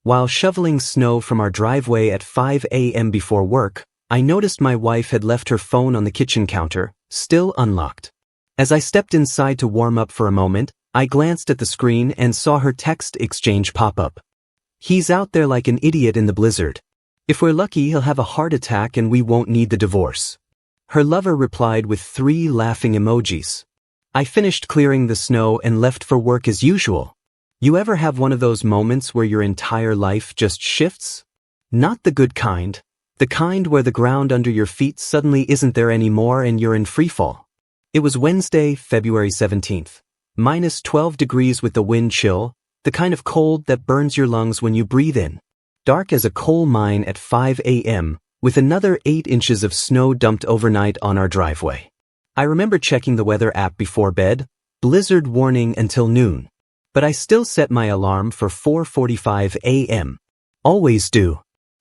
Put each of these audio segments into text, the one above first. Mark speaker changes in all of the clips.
Speaker 1: While shoveling snow from our driveway at 5 a.m. before work, I noticed my wife had left her phone on the kitchen counter, still unlocked. As I stepped inside to warm up for a moment, I glanced at the screen and saw her text exchange pop up. "He's out there like an idiot in the blizzard. If we're lucky, he'll have a heart attack and we won't need the divorce." Her lover replied with 3 laughing emojis. I finished clearing the snow and left for work as usual. You ever have one of those moments where your entire life just shifts? Not the good kind. The kind where the ground under your feet suddenly isn't there anymore and you're in freefall. It was Wednesday, February 17th. Minus 12 degrees with the wind chill, the kind of cold that burns your lungs when you breathe in. Dark as a coal mine at 5 a.m., with another 8 inches of snow dumped overnight on our driveway. I remember checking the weather app before bed, blizzard warning until noon. But I still set my alarm for 4:45 a.m. Always do.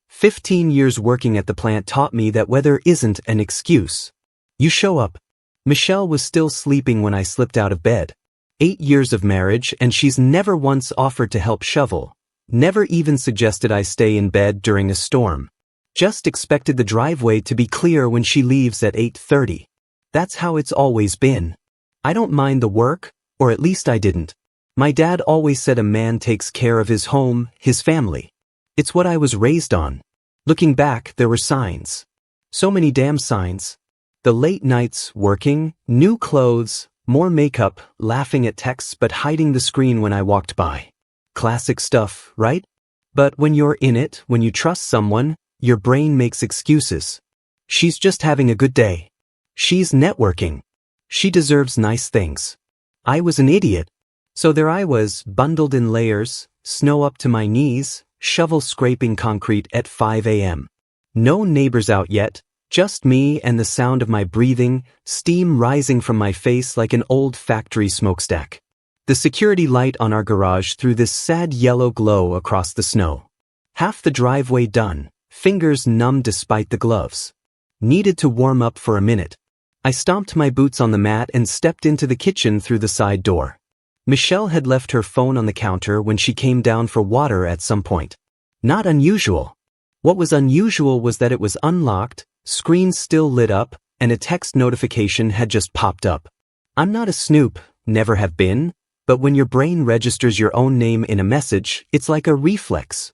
Speaker 1: 15 years working at the plant taught me that weather isn't an excuse. You show up. Michelle was still sleeping when I slipped out of bed. 8 years of marriage and she's never once offered to help shovel. Never even suggested I stay in bed during a storm. Just expected the driveway to be clear when she leaves at 8:30. That's how it's always been. I don't mind the work, or at least I didn't. My dad always said a man takes care of his home, his family. It's what I was raised on. Looking back, there were signs. So many damn signs. The late nights working, new clothes, more makeup, laughing at texts but hiding the screen when I walked by. Classic stuff, right? But when you're in it, when you trust someone, your brain makes excuses. She's just having a good day. She's networking. She deserves nice things. I was an idiot. So there I was, bundled in layers, snow up to my knees, shovel scraping concrete at 5 a.m. No neighbors out yet, just me and the sound of my breathing, steam rising from my face like an old factory smokestack. The security light on our garage threw this sad yellow glow across the snow. Half the driveway done, fingers numb despite the gloves. Needed to warm up for a minute. I stomped my boots on the mat and stepped into the kitchen through the side door. Michelle had left her phone on the counter when she came down for water at some point. Not unusual. What was unusual was that it was unlocked, screen still lit up, and a text notification had just popped up. I'm not a snoop, never have been, but when your brain registers your own name in a message, it's like a reflex.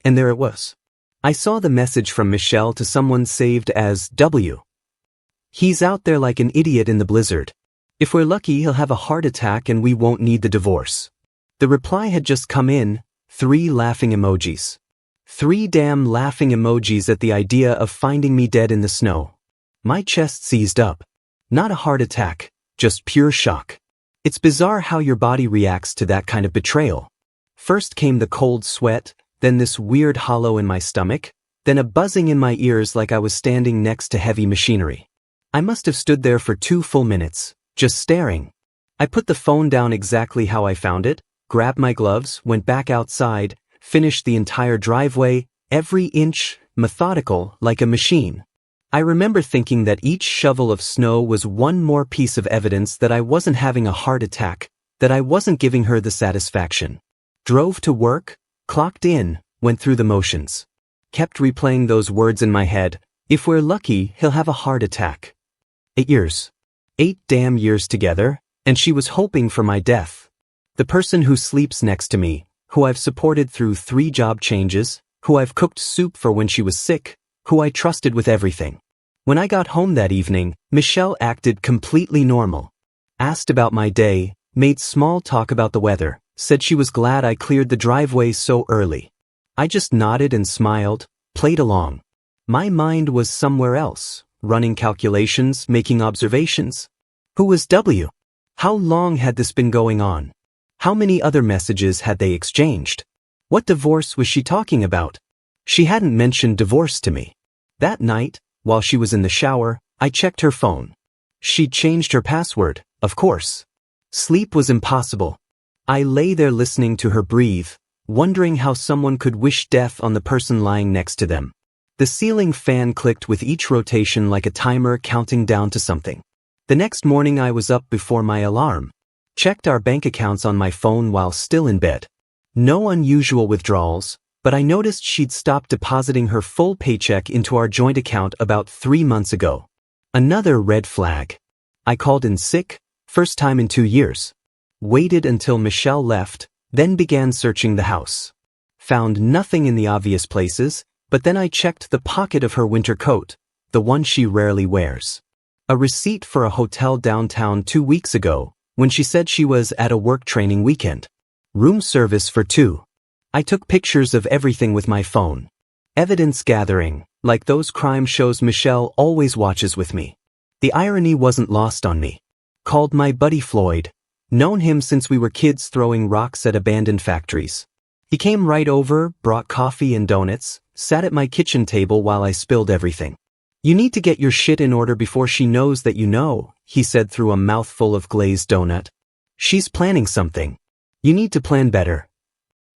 Speaker 1: And there it was. I saw the message from Michelle to someone saved as W. "He's out there like an idiot in the blizzard. If we're lucky, he'll have a heart attack and we won't need the divorce." The reply had just come in, 3 laughing emojis. 3 damn laughing emojis at the idea of finding me dead in the snow. My chest seized up. Not a heart attack, just pure shock. It's bizarre how your body reacts to that kind of betrayal. First came the cold sweat, then this weird hollow in my stomach, then a buzzing in my ears like I was standing next to heavy machinery. I must have stood there for 2 full minutes. Just staring. I put the phone down exactly how I found it, grabbed my gloves, went back outside, finished the entire driveway, every inch, methodical, like a machine. I remember thinking that each shovel of snow was one more piece of evidence that I wasn't having a heart attack, that I wasn't giving her the satisfaction. Drove to work, clocked in, went through the motions. Kept replaying those words in my head. If we're lucky, he'll have a heart attack. 8 years. 8 damn years together, and she was hoping for my death. The person who sleeps next to me, who I've supported through 3 job changes, who I've cooked soup for when she was sick, who I trusted with everything. When I got home that evening, Michelle acted completely normal. Asked about my day, made small talk about the weather, said she was glad I cleared the driveway so early. I just nodded and smiled, played along. My mind was somewhere else. Running calculations, making observations. Who was W? How long had this been going on? How many other messages had they exchanged? What divorce was she talking about? She hadn't mentioned divorce to me. That night, while she was in the shower, I checked her phone. She'd changed her password, of course. Sleep was impossible. I lay there listening to her breathe, wondering how someone could wish death on the person lying next to them. The ceiling fan clicked with each rotation like a timer counting down to something. The next morning I was up before my alarm. Checked our bank accounts on my phone while still in bed. No unusual withdrawals, but I noticed she'd stopped depositing her full paycheck into our joint account about 3 months ago. Another red flag. I called in sick, first time in 2 years. Waited until Michelle left, then began searching the house. Found nothing in the obvious places, but then I checked the pocket of her winter coat, the one she rarely wears. A receipt for a hotel downtown 2 weeks ago, when she said she was at a work training weekend. Room service for 2. I took pictures of everything with my phone. Evidence gathering, like those crime shows Michelle always watches with me. The irony wasn't lost on me. Called my buddy Floyd. Known him since we were kids throwing rocks at abandoned factories. He came right over, brought coffee and donuts, sat at my kitchen table while I spilled everything. "You need to get your shit in order before she knows that you know," he said through a mouthful of glazed donut. "She's planning something. You need to plan better."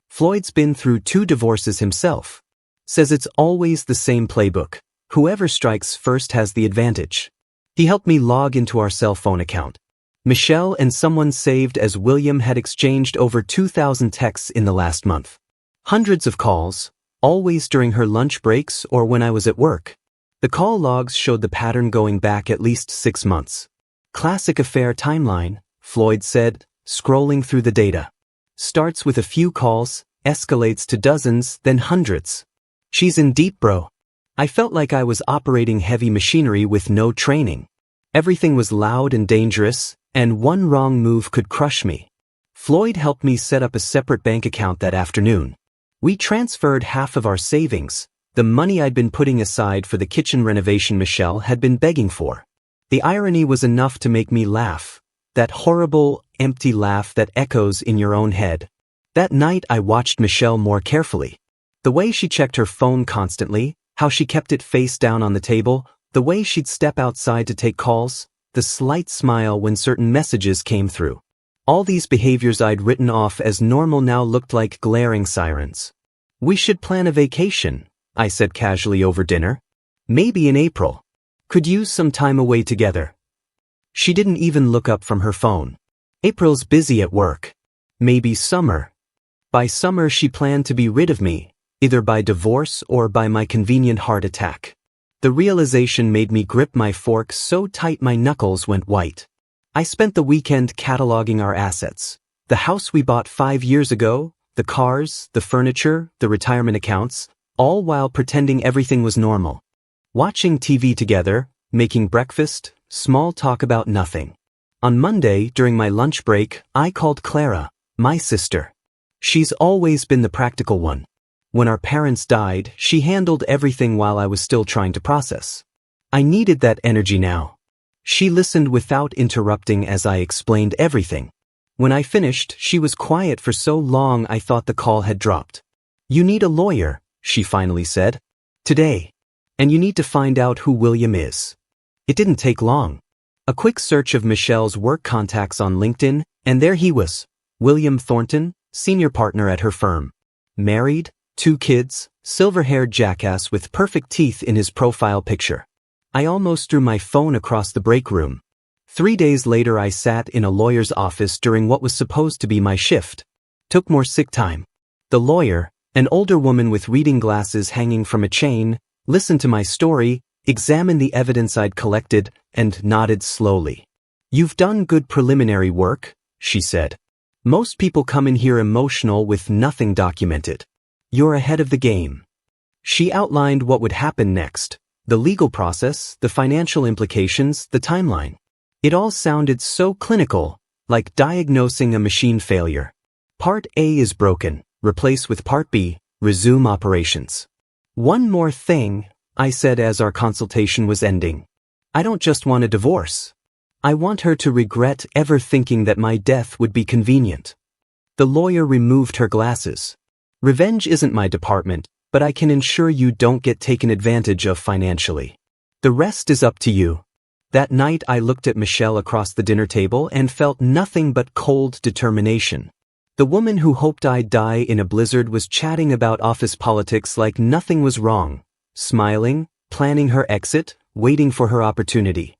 Speaker 1: Floyd's been through 2 divorces himself. Says it's always the same playbook. Whoever strikes first has the advantage. He helped me log into our cell phone account. Michelle and someone saved as William had exchanged over 2,000 texts in the last month. Hundreds of calls, always during her lunch breaks or when I was at work. The call logs showed the pattern going back at least 6 months. Classic affair timeline, Floyd said, scrolling through the data. Starts with a few calls, escalates to dozens, then hundreds. She's in deep, bro. I felt like I was operating heavy machinery with no training. Everything was loud and dangerous, and one wrong move could crush me. Floyd helped me set up a separate bank account that afternoon. We transferred half of our savings, the money I'd been putting aside for the kitchen renovation Michelle had been begging for. The irony was enough to make me laugh. That horrible, empty laugh that echoes in your own head. That night I watched Michelle more carefully. The way she checked her phone constantly, how she kept it face down on the table, the way she'd step outside to take calls, the slight smile when certain messages came through. All these behaviors I'd written off as normal now looked like glaring sirens. "We should plan a vacation," I said casually over dinner. "Maybe in April. Could use some time away together." She didn't even look up from her phone. "April's busy at work. Maybe summer." By summer she planned to be rid of me, either by divorce or by my convenient heart attack. The realization made me grip my fork so tight my knuckles went white. I spent the weekend cataloging our assets. The house we bought 5 years ago, the cars, the furniture, the retirement accounts, all while pretending everything was normal. Watching TV together, making breakfast, small talk about nothing. On Monday, during my lunch break, I called Clara, my sister. She's always been the practical one. When our parents died, she handled everything while I was still trying to process. I needed that energy now. She listened without interrupting as I explained everything. When I finished, she was quiet for so long I thought the call had dropped. "You need a lawyer," she finally said. "Today. And you need to find out who William is." It didn't take long. A quick search of Michelle's work contacts on LinkedIn, and there he was. William Thornton, senior partner at her firm. Married, 2 kids, silver-haired jackass with perfect teeth in his profile picture. I almost threw my phone across the break room. 3 days later I sat in a lawyer's office during what was supposed to be my shift. Took more sick time. The lawyer, an older woman with reading glasses hanging from a chain, listened to my story, examined the evidence I'd collected, and nodded slowly. "You've done good preliminary work," she said. "Most people come in here emotional with nothing documented. You're ahead of the game." She outlined what would happen next, the legal process, the financial implications, the timeline. It all sounded so clinical, like diagnosing a machine failure. Part A is broken, replace with Part B, resume operations. "One more thing," I said as our consultation was ending. "I don't just want a divorce. I want her to regret ever thinking that my death would be convenient." The lawyer removed her glasses. "Revenge isn't my department, but I can ensure you don't get taken advantage of financially. The rest is up to you." That night I looked at Michelle across the dinner table and felt nothing but cold determination. The woman who hoped I'd die in a blizzard was chatting about office politics like nothing was wrong, smiling, planning her exit, waiting for her opportunity.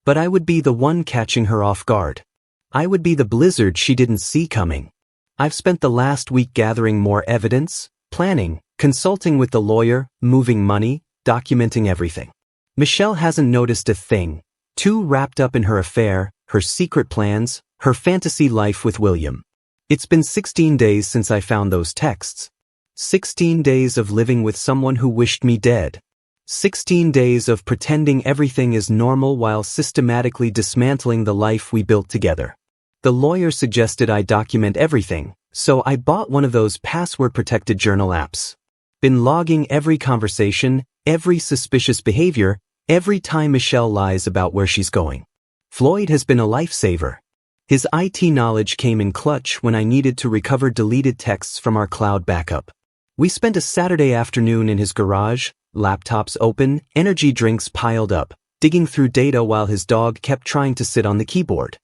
Speaker 1: But I would be the one catching her off guard. I would be the blizzard she didn't see coming. I've spent the last week gathering more evidence, planning, consulting with the lawyer, moving money, documenting everything. Michelle hasn't noticed a thing, too wrapped up in her affair, her secret plans, her fantasy life with William. It's been 16 days since I found those texts. 16 days of living with someone who wished me dead. 16 days of pretending everything is normal while systematically dismantling the life we built together. The lawyer suggested I document everything, so I bought one of those password-protected journal apps. Been logging every conversation, every suspicious behavior, every time Michelle lies about where she's going. Floyd has been a lifesaver. His IT knowledge came in clutch when I needed to recover deleted texts from our cloud backup. We spent a Saturday afternoon in his garage, laptops open, energy drinks piled up, digging through data while his dog kept trying to sit on the keyboard.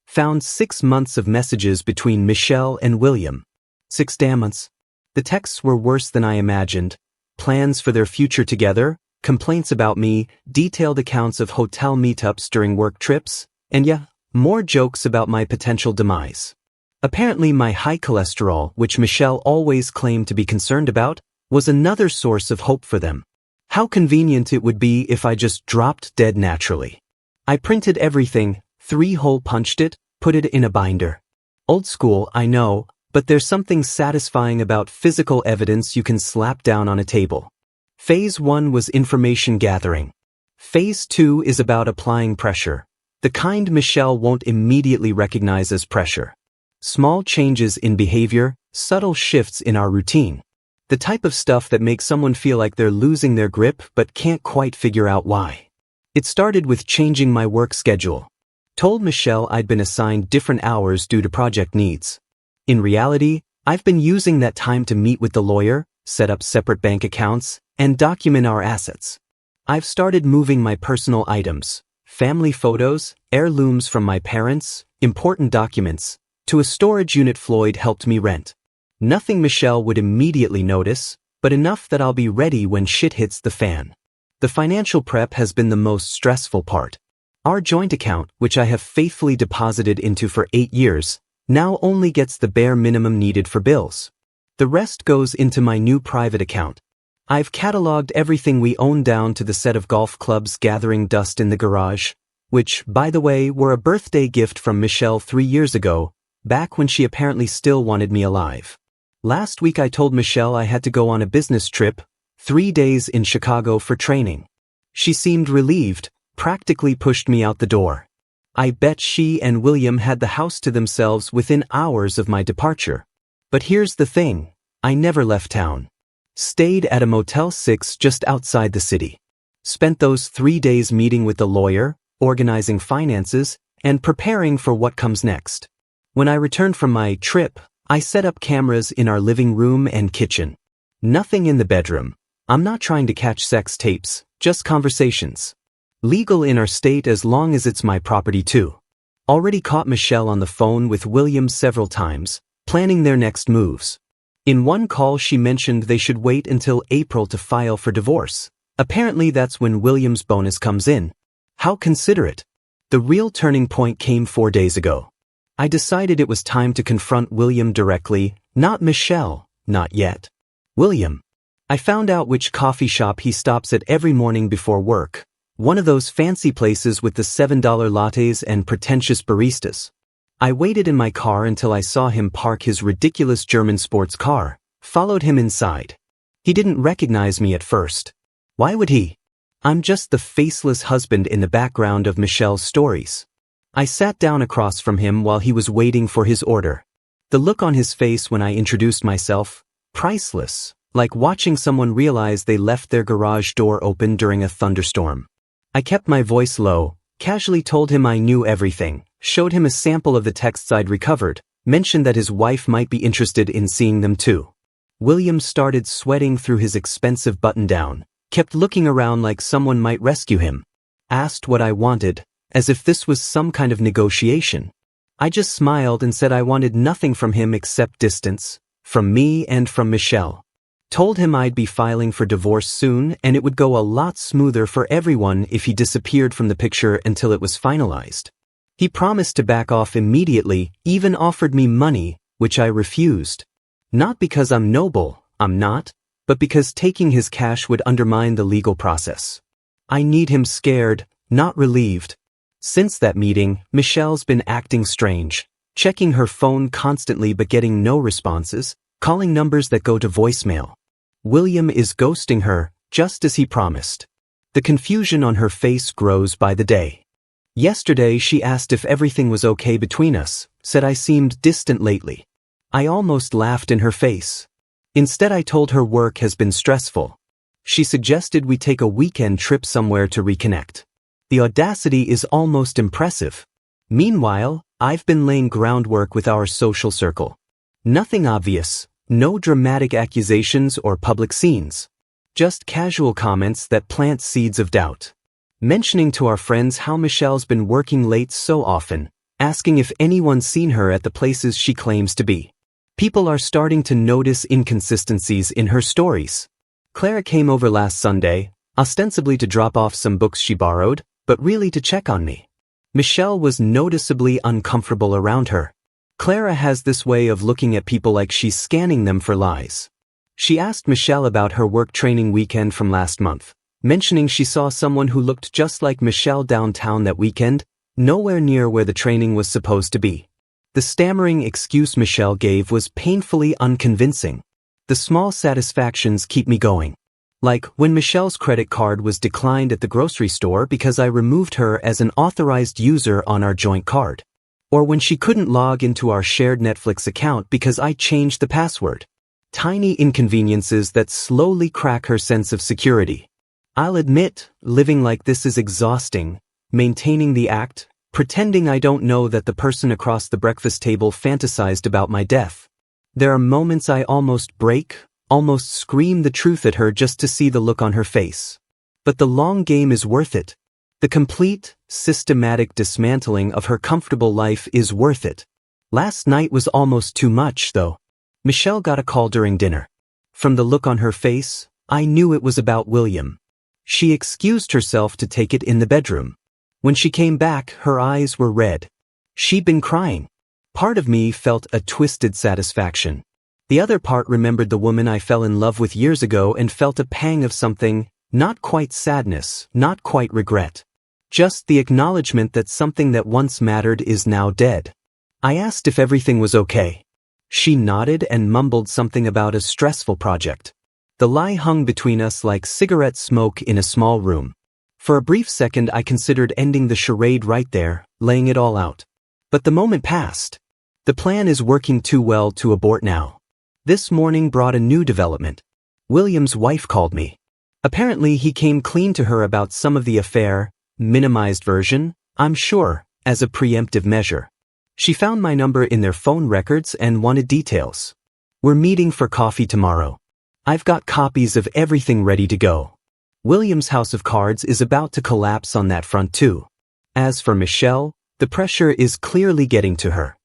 Speaker 1: Found 6 months of messages between Michelle and William. 6 damn months. The texts were worse than I imagined. Plans for their future together, complaints about me, detailed accounts of hotel meetups during work trips, and yeah, more jokes about my potential demise. Apparently my high cholesterol, which Michelle always claimed to be concerned about, was another source of hope for them. How convenient it would be if I just dropped dead naturally. I printed everything, 3-hole punched it, put it in a binder. Old school, I know, but there's something satisfying about physical evidence you can slap down on a table. Phase 1 was information gathering. Phase 2 is about applying pressure. The kind Michelle won't immediately recognize as pressure. Small changes in behavior, subtle shifts in our routine. The type of stuff that makes someone feel like they're losing their grip but can't quite figure out why. It started with changing my work schedule. Told Michelle I'd been assigned different hours due to project needs. In reality, I've been using that time to meet with the lawyer, set up separate bank accounts, and document our assets. I've started moving my personal items, family photos, heirlooms from my parents, important documents, to a storage unit Floyd helped me rent. Nothing Michelle would immediately notice, but enough that I'll be ready when shit hits the fan. The financial prep has been the most stressful part. Our joint account, which I have faithfully deposited into for 8 years, now only gets the bare minimum needed for bills. The rest goes into my new private account. I've cataloged everything we own down to the set of golf clubs gathering dust in the garage, which, by the way, were a birthday gift from Michelle 3 years ago, back when she apparently still wanted me alive. Last week I told Michelle I had to go on a business trip, 3 days in Chicago for training. She seemed relieved, practically pushed me out the door. I bet she and William had the house to themselves within hours of my departure. But here's the thing, I never left town. Stayed at a Motel 6 just outside the city. Spent those 3 days meeting with the lawyer, organizing finances, and preparing for what comes next. When I returned from my trip, I set up cameras in our living room and kitchen. Nothing in the bedroom. I'm not trying to catch sex tapes, just conversations. Legal in our state as long as it's my property too. Already caught Michelle on the phone with William several times, planning their next moves. In one call she mentioned they should wait until April to file for divorce. Apparently that's when William's bonus comes in. How considerate. The real turning point came 4 days ago. I decided it was time to confront William directly, not Michelle, not yet. William. I found out which coffee shop he stops at every morning before work. One of those fancy places with the $7 lattes and pretentious baristas. I waited in my car until I saw him park his ridiculous German sports car, followed him inside. He didn't recognize me at first. Why would he? I'm just the faceless husband in the background of Michelle's stories. I sat down across from him while he was waiting for his order. The look on his face when I introduced myself, priceless, like watching someone realize they left their garage door open during a thunderstorm. I kept my voice low, casually told him I knew everything, showed him a sample of the texts I'd recovered, mentioned that his wife might be interested in seeing them too. William started sweating through his expensive button-down, kept looking around like someone might rescue him. Asked what I wanted, as if this was some kind of negotiation. I just smiled and said I wanted nothing from him except distance, from me and from Michelle. Told him I'd be filing for divorce soon and it would go a lot smoother for everyone if he disappeared from the picture until it was finalized. He promised to back off immediately, even offered me money, which I refused. Not because I'm noble, I'm not, but because taking his cash would undermine the legal process. I need him scared, not relieved. Since that meeting, Michelle's been acting strange, checking her phone constantly but getting no responses, calling numbers that go to voicemail. William is ghosting her, just as he promised. The confusion on her face grows by the day. Yesterday she asked if everything was okay between us, said I seemed distant lately. I almost laughed in her face. Instead I told her work has been stressful. She suggested we take a weekend trip somewhere to reconnect. The audacity is almost impressive. Meanwhile, I've been laying groundwork with our social circle. Nothing obvious, no dramatic accusations or public scenes. Just casual comments that plant seeds of doubt. Mentioning to our friends how Michelle's been working late so often, asking if anyone's seen her at the places she claims to be. People are starting to notice inconsistencies in her stories. Clara came over last Sunday, ostensibly to drop off some books she borrowed, but really to check on me. Michelle was noticeably uncomfortable around her. Clara has this way of looking at people like she's scanning them for lies. She asked Michelle about her work training weekend from last month, mentioning she saw someone who looked just like Michelle downtown that weekend, nowhere near where the training was supposed to be. The stammering excuse Michelle gave was painfully unconvincing. The small satisfactions keep me going. Like when Michelle's credit card was declined at the grocery store because I removed her as an authorized user on our joint card. Or when she couldn't log into our shared Netflix account because I changed the password. Tiny inconveniences that slowly crack her sense of security. I'll admit, living like this is exhausting, maintaining the act, pretending I don't know that the person across the breakfast table fantasized about my death. There are moments I almost break, almost scream the truth at her just to see the look on her face. But the long game is worth it. The complete, systematic dismantling of her comfortable life is worth it. Last night was almost too much, though. Michelle got a call during dinner. From the look on her face, I knew it was about William. She excused herself to take it in the bedroom. When she came back, her eyes were red. She'd been crying. Part of me felt a twisted satisfaction. The other part remembered the woman I fell in love with years ago and felt a pang of something, not quite sadness, not quite regret. Just the acknowledgement that something that once mattered is now dead. I asked if everything was okay. She nodded and mumbled something about a stressful project. The lie hung between us like cigarette smoke in a small room. For a brief second I considered ending the charade right there, laying it all out. But the moment passed. The plan is working too well to abort now. This morning brought a new development. William's wife called me. Apparently he came clean to her about some of the affair, minimized version, I'm sure, as a preemptive measure. She found my number in their phone records and wanted details. We're meeting for coffee tomorrow. I've got copies of everything ready to go. William's house of cards is about to collapse on that front too. As for Michelle, the pressure is clearly getting to her.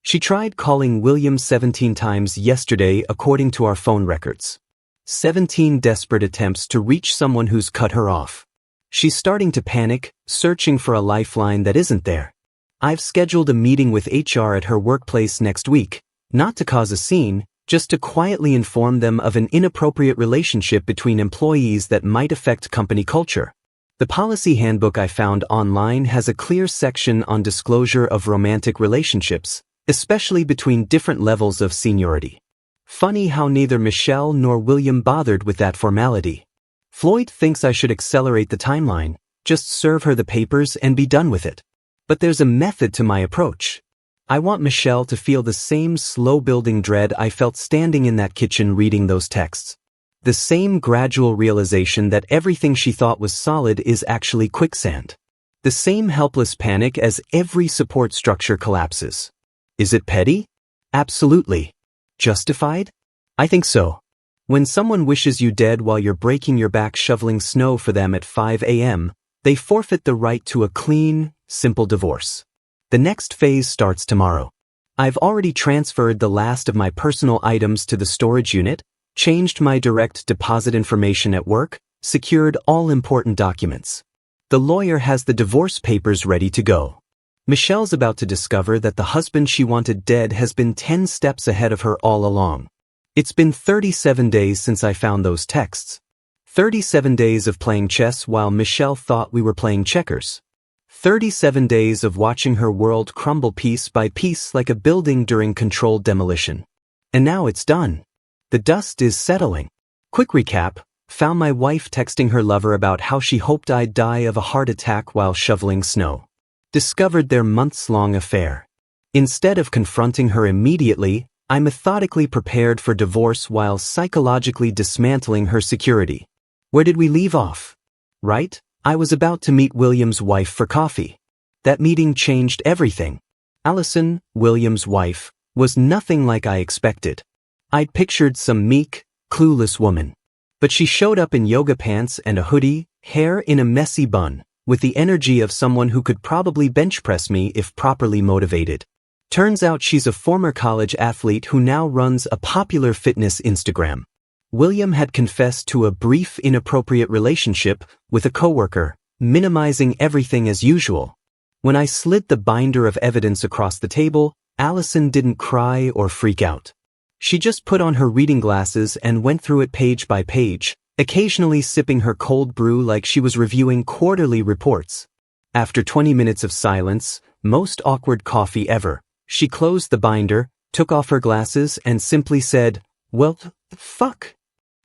Speaker 1: She tried calling William 17 times yesterday according to our phone records. 17 desperate attempts to reach someone who's cut her off. She's starting to panic, searching for a lifeline that isn't there. I've scheduled a meeting with HR at her workplace next week, not to cause a scene, just to quietly inform them of an inappropriate relationship between employees that might affect company culture. The policy handbook I found online has a clear section on disclosure of romantic relationships, especially between different levels of seniority. Funny how neither Michelle nor William bothered with that formality. Floyd thinks I should accelerate the timeline, just serve her the papers and be done with it. But there's a method to my approach. I want Michelle to feel the same slow-building dread I felt standing in that kitchen reading those texts. The same gradual realization that everything she thought was solid is actually quicksand. The same helpless panic as every support structure collapses. Is it petty? Absolutely. Justified? I think so. When someone wishes you dead while you're breaking your back shoveling snow for them at 5 a.m., they forfeit the right to a clean, simple divorce. The next phase starts tomorrow. I've already transferred the last of my personal items to the storage unit, changed my direct deposit information at work, secured all important documents. The lawyer has the divorce papers ready to go. Michelle's about to discover that the husband she wanted dead has been 10 steps ahead of her all along. It's been 37 days since I found those texts. 37 days of playing chess while Michelle thought we were playing checkers. 37 days of watching her world crumble piece by piece like a building during controlled demolition. And now it's done. The dust is settling. Quick recap, found my wife texting her lover about how she hoped I'd die of a heart attack while shoveling snow. Discovered their months-long affair. Instead of confronting her immediately, I methodically prepared for divorce while psychologically dismantling her security. Where did we leave off? Right? I was about to meet William's wife for coffee. That meeting changed everything. Allison, William's wife, was nothing like I expected. I'd pictured some meek, clueless woman. But she showed up in yoga pants and a hoodie, hair in a messy bun, with the energy of someone who could probably bench press me if properly motivated. Turns out she's a former college athlete who now runs a popular fitness Instagram. William had confessed to a brief inappropriate relationship with a coworker, minimizing everything as usual. When I slid the binder of evidence across the table, Allison didn't cry or freak out. She just put on her reading glasses and went through it page by page, occasionally sipping her cold brew like she was reviewing quarterly reports. After 20 minutes of silence, most awkward coffee ever, she closed the binder, took off her glasses and simply said, "Well, fuck."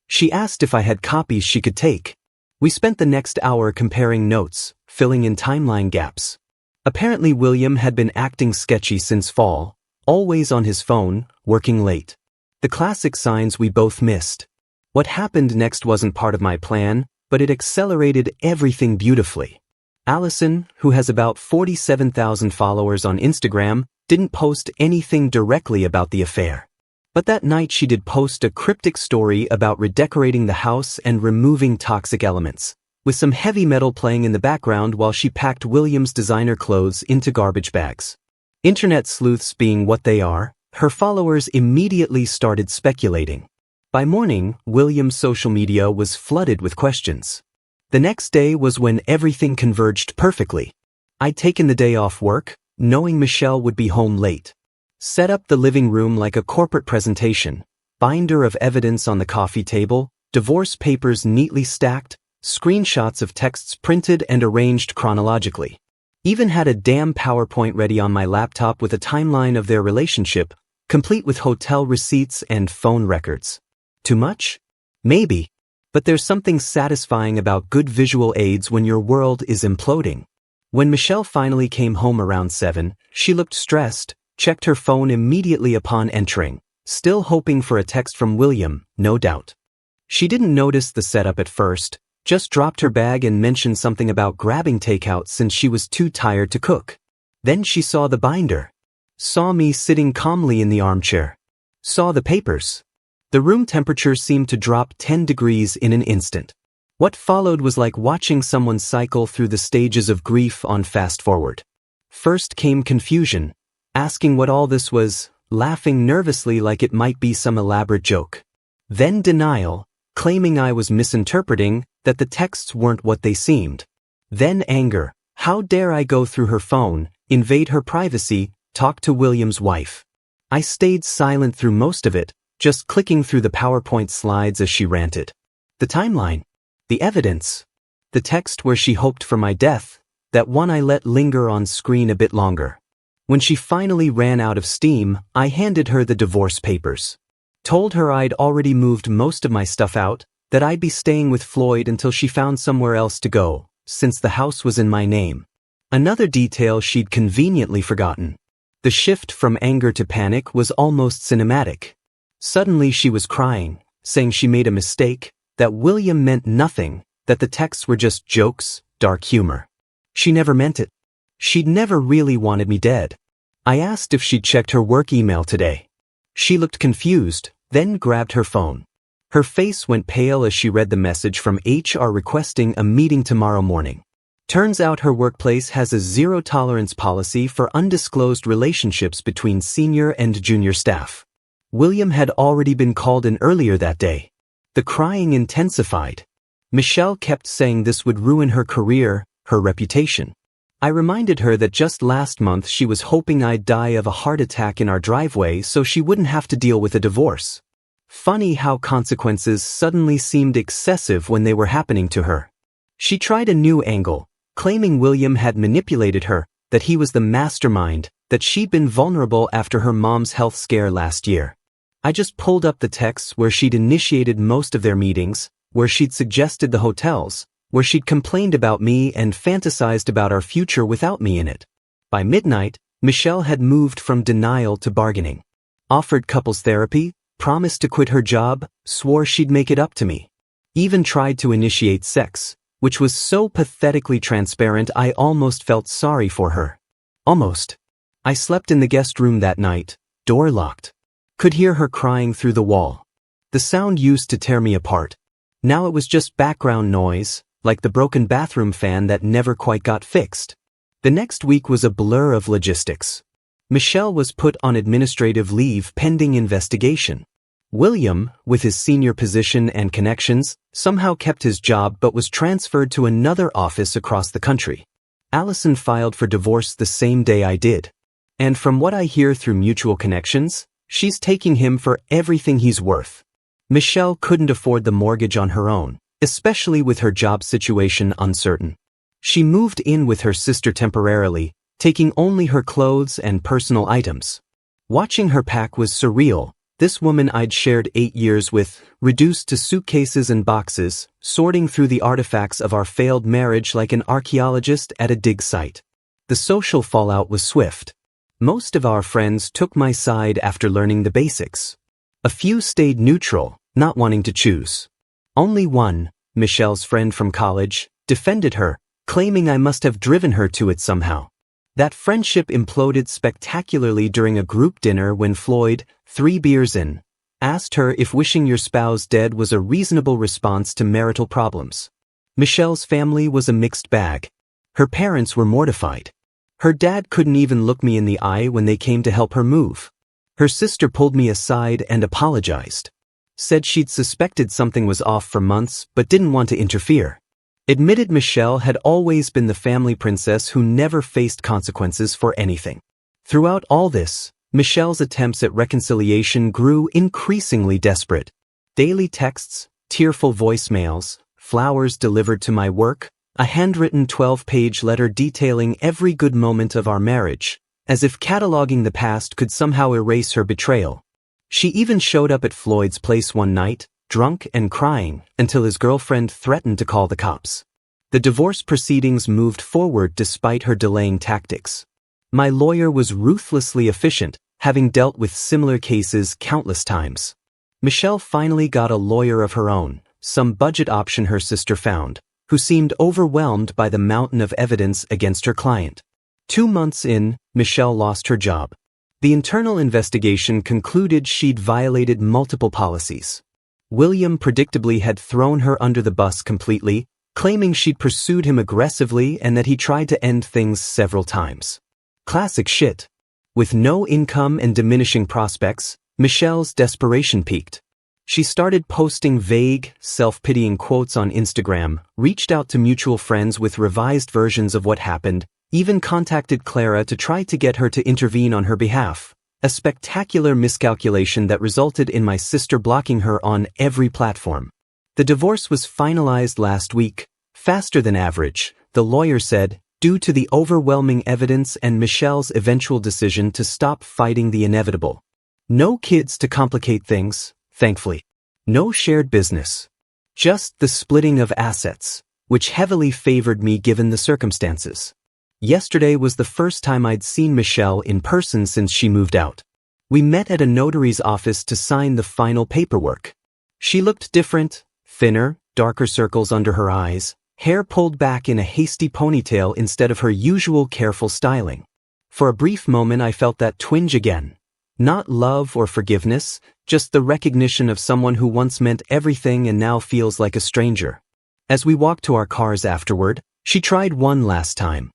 Speaker 1: She asked if I had copies she could take. We spent the next hour comparing notes, filling in timeline gaps. Apparently William had been acting sketchy since fall, always on his phone, working late. The classic signs we both missed. What happened next wasn't part of my plan, but it accelerated everything beautifully. Allison, who has about 47,000 followers on Instagram, didn't post anything directly about the affair. But that night she did post a cryptic story about redecorating the house and removing toxic elements, with some heavy metal playing in the background while she packed William's designer clothes into garbage bags. Internet sleuths being what they are, her followers immediately started speculating. By morning, William's social media was flooded with questions. The next day was when everything converged perfectly. I'd taken the day off work, knowing Michelle would be home late. Set up the living room like a corporate presentation, binder of evidence on the coffee table, divorce papers neatly stacked, screenshots of texts printed and arranged chronologically. Even had a damn PowerPoint ready on my laptop with a timeline of their relationship, complete with hotel receipts and phone records. Too much? Maybe. But there's something satisfying about good visual aids when your world is imploding. When Michelle finally came home around 7, she looked stressed, checked her phone immediately upon entering, still hoping for a text from William, no doubt. She didn't notice the setup at first, just dropped her bag and mentioned something about grabbing takeout since she was too tired to cook. Then she saw the binder. Saw me sitting calmly in the armchair. Saw the papers. The room temperature seemed to drop 10 degrees in an instant. What followed was like watching someone cycle through the stages of grief on fast forward. First came confusion, asking what all this was, laughing nervously like it might be some elaborate joke. Then denial, claiming I was misinterpreting, that the texts weren't what they seemed. Then anger, how dare I go through her phone, invade her privacy, talk to William's wife. I stayed silent through most of it, just clicking through the PowerPoint slides as she ranted. The timeline. The evidence. The text where she hoped for my death, that one I let linger on screen a bit longer. When she finally ran out of steam, I handed her the divorce papers. Told her I'd already moved most of my stuff out, that I'd be staying with Floyd until she found somewhere else to go, since the house was in my name. Another detail she'd conveniently forgotten. The shift from anger to panic was almost cinematic. Suddenly she was crying, saying she made a mistake, that William meant nothing, that the texts were just jokes, dark humor. She never meant it. She'd never really wanted me dead. I asked if she'd checked her work email today. She looked confused, then grabbed her phone. Her face went pale as she read the message from HR requesting a meeting tomorrow morning. Turns out her workplace has a zero-tolerance policy for undisclosed relationships between senior and junior staff. William had already been called in earlier that day. The crying intensified. Michelle kept saying this would ruin her career, her reputation. I reminded her that just last month she was hoping I'd die of a heart attack in our driveway so she wouldn't have to deal with a divorce. Funny how consequences suddenly seemed excessive when they were happening to her. She tried a new angle, claiming William had manipulated her, that he was the mastermind, that she'd been vulnerable after her mom's health scare last year. I just pulled up the texts where she'd initiated most of their meetings, where she'd suggested the hotels, where she'd complained about me and fantasized about our future without me in it. By midnight, Michelle had moved from denial to bargaining. Offered couples therapy, promised to quit her job, swore she'd make it up to me. Even tried to initiate sex, which was so pathetically transparent I almost felt sorry for her. Almost. I slept in the guest room that night, door locked. Could hear her crying through the wall. The sound used to tear me apart. Now it was just background noise, like the broken bathroom fan that never quite got fixed. The next week was a blur of logistics. Michelle was put on administrative leave pending investigation. William, with his senior position and connections, somehow kept his job but was transferred to another office across the country. Allison filed for divorce the same day I did. And from what I hear through mutual connections, she's taking him for everything he's worth. Michelle couldn't afford the mortgage on her own, especially with her job situation uncertain. She moved in with her sister temporarily, taking only her clothes and personal items. Watching her pack was surreal. This woman I'd shared 8 years with, reduced to suitcases and boxes, sorting through the artifacts of our failed marriage like an archaeologist at a dig site. The social fallout was swift. Most of our friends took my side after learning the basics. A few stayed neutral, not wanting to choose. Only one, Michelle's friend from college, defended her, claiming I must have driven her to it somehow. That friendship imploded spectacularly during a group dinner when Floyd, 3 beers in, asked her if wishing your spouse dead was a reasonable response to marital problems. Michelle's family was a mixed bag. Her parents were mortified. Her dad couldn't even look me in the eye when they came to help her move. Her sister pulled me aside and apologized. Said she'd suspected something was off for months but didn't want to interfere. Admitted Michelle had always been the family princess who never faced consequences for anything. Throughout all this, Michelle's attempts at reconciliation grew increasingly desperate. Daily texts, tearful voicemails, flowers delivered to my work, a handwritten 12-page letter detailing every good moment of our marriage, as if cataloging the past could somehow erase her betrayal. She even showed up at Floyd's place one night, drunk and crying, until his girlfriend threatened to call the cops. The divorce proceedings moved forward despite her delaying tactics. My lawyer was ruthlessly efficient, having dealt with similar cases countless times. Michelle finally got a lawyer of her own, some budget option her sister found, who seemed overwhelmed by the mountain of evidence against her client. 2 months in, Michelle lost her job. The internal investigation concluded she'd violated multiple policies. William predictably had thrown her under the bus completely, claiming she'd pursued him aggressively and that he tried to end things several times. Classic shit. With no income and diminishing prospects, Michelle's desperation peaked. She started posting vague, self-pitying quotes on Instagram, reached out to mutual friends with revised versions of what happened, even contacted Clara to try to get her to intervene on her behalf. A spectacular miscalculation that resulted in my sister blocking her on every platform. The divorce was finalized last week, faster than average, the lawyer said, due to the overwhelming evidence and Michelle's eventual decision to stop fighting the inevitable. No kids to complicate things, thankfully. No shared business. Just the splitting of assets, which heavily favored me given the circumstances. Yesterday was the first time I'd seen Michelle in person since she moved out. We met at a notary's office to sign the final paperwork. She looked different, thinner, darker circles under her eyes, hair pulled back in a hasty ponytail instead of her usual careful styling. For a brief moment I felt that twinge again. Not love or forgiveness, just the recognition of someone who once meant everything and now feels like a stranger. As we walked to our cars afterward, she tried one last time.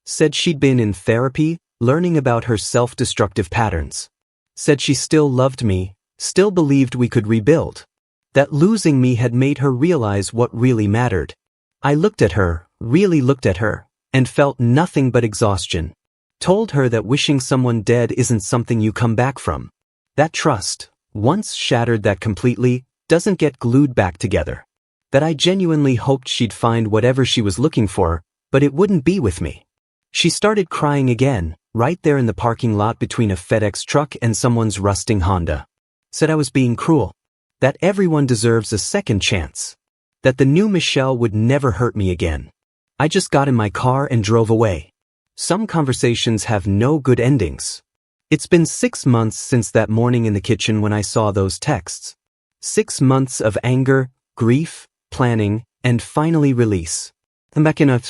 Speaker 1: Said she'd been in therapy, learning about her self-destructive patterns. Said she still loved me, still believed we could rebuild. That losing me had made her realize what really mattered. I looked at her, really looked at her, and felt nothing but exhaustion. Told her that wishing someone dead isn't something you come back from. That trust, once shattered that completely, doesn't get glued back together. That I genuinely hoped she'd find whatever she was looking for, but it wouldn't be with me. She started crying again, right there in the parking lot between a FedEx truck and someone's rusting Honda. Said I was being cruel. That everyone deserves a second chance. That the new Michelle would never hurt me again. I just got in my car and drove away. Some conversations have no good endings. It's been 6 months since that morning in the kitchen when I saw those texts. 6 months of anger, grief, planning, and finally release. I'm back in a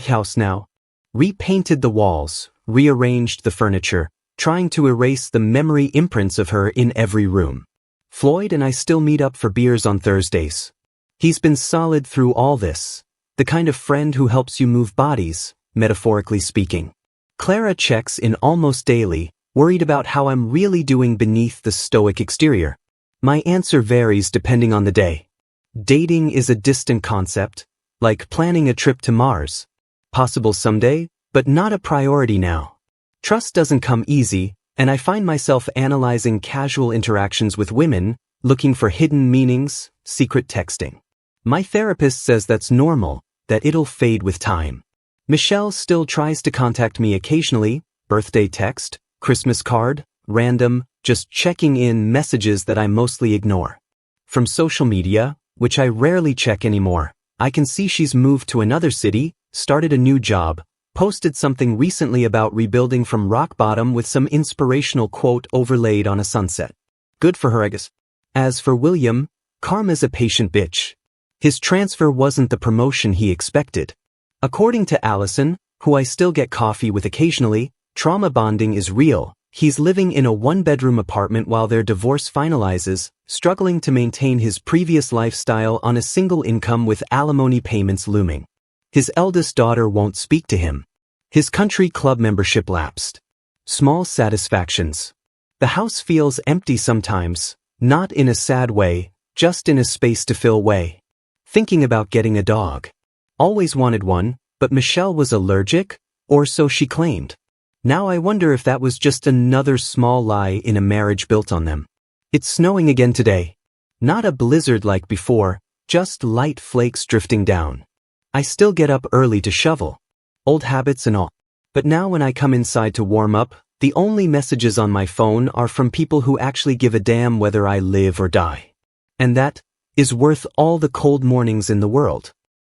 Speaker 1: house now. Repainted the walls, rearranged the furniture, trying to erase the memory imprints of her in every room. Floyd and I still meet up for beers on Thursdays. He's been solid through all this. The kind of friend who helps you move bodies, metaphorically speaking. Clara checks in almost daily, worried about how I'm really doing beneath the stoic exterior. My answer varies depending on the day. Dating is a distant concept, like planning a trip to Mars. Possible someday, but not a priority now. Trust doesn't come easy, and I find myself analyzing casual interactions with women, looking for hidden meanings, secret texting. My therapist says that's normal, that it'll fade with time. Michelle still tries to contact me occasionally, birthday text, Christmas card, random, just checking in messages that I mostly ignore. From social media, which I rarely check anymore, I can see she's moved to another city, started a new job, posted something recently about rebuilding from rock bottom with some inspirational quote overlaid on a sunset. Good for her, I guess. As for William, karma's a patient bitch. His transfer wasn't the promotion he expected. According to Allison, who I still get coffee with occasionally, trauma bonding is real. He's living in a one-bedroom apartment while their divorce finalizes, struggling to maintain his previous lifestyle on a single income with alimony payments looming. His eldest daughter won't speak to him. His country club membership lapsed. Small satisfactions. The house feels empty sometimes, not in a sad way, just in a space to fill way. Thinking about getting a dog. Always wanted one, but Michelle was allergic, or so she claimed. Now I wonder if that was just another small lie in a marriage built on them. It's snowing again today. Not a blizzard like before, just light flakes drifting down. I still get up early to shovel. Old habits and all. But now when I come inside to warm up, the only messages on my phone are from people who actually give a damn whether I live or die. And that is worth all the cold mornings in the world.